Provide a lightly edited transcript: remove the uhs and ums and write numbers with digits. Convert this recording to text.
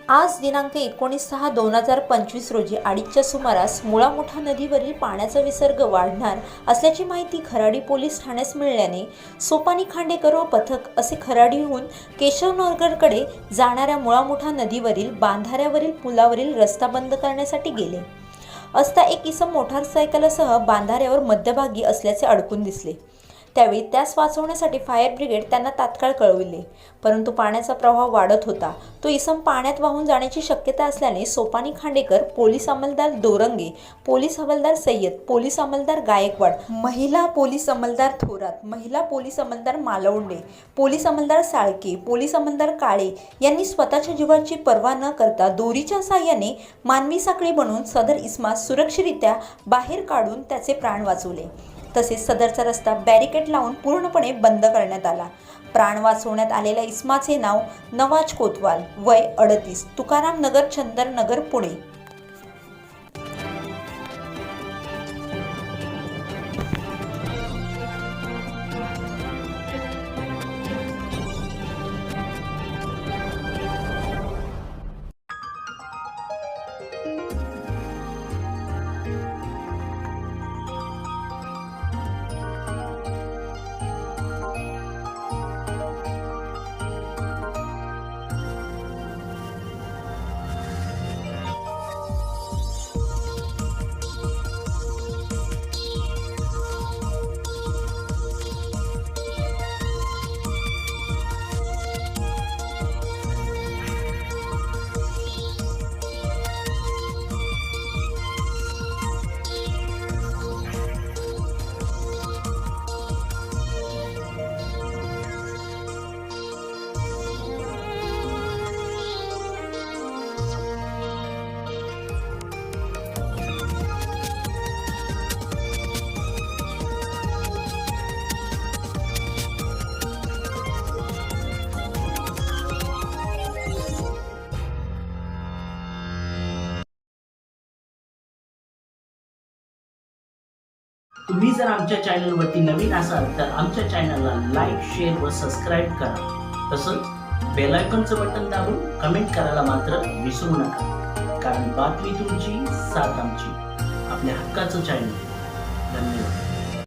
आज दिनांक 19/6/2025 रोजी 2:30च्या सुमारास मुळामुठा नदीवरील पाण्याचा विसर्ग वाढणार असल्याची माहिती खराडी पोलीस ठाण्यास मिळाल्याने सोपानी खांडेकर व पथक असे खराडीहून केशवनगरकडे जाणाऱ्या मुळामुठा नदीवरील बांधाऱ्यावरील पुलावरील रस्ता बंद करण्यासाठी गेले असता एक इसम मोटारसायकलसह बांधाऱ्यावर मध्यभागी असल्याचे अडकून दिसले। त्यावेळी त्यास वाचवण्यासाठी फायर ब्रिगेड त्यांना तात्काळ कळविले, परंतु पाण्याचा प्रवाह वाढत होता। तो इसम पाण्यात वाहून जाण्याची शक्यता असल्याने सोपानी खांडेकर, पोलीस अंमलदार दोरंगे, पोलीस हवालदार सय्यद, पोलीस अंमलदार गायकवाड, महिला पोलीस अंमलदार थोरात, महिला पोलीस अंमलदार मालवंडे, पोलीस अंमलदार साळके, पोलीस अंमलदार काळे यांनी स्वतःच्या जीवाची पर्वा न करता दोरीच्या साहाय्याने मानवी साखळी बनवून सदर इसमास सुरक्षितरित्या बाहेर काढून त्याचे प्राण वाचवले। तसेच सदरचा रस्ता बॅरिकेड लावून पूर्णपणे बंद करण्यात आला। प्राण वाचवण्यात आलेल्या इसमाचे नाव नवाज कोतवाल, वय 38, तुकाराम नगर, चंदर नगर, पुणे। तुम्ही जर आमच्या चॅनलवरती नवीन असाल तर आमच्या चॅनलला लाईक, शेअर व सबस्क्राईब करा। तसंच बेल आयकॉनचं बटन दाबून कमेंट करायला मात्र विसरू नका, कारण बातमी तुमची, साथ आमची। आपल्या हक्काचं चॅनल। धन्यवाद।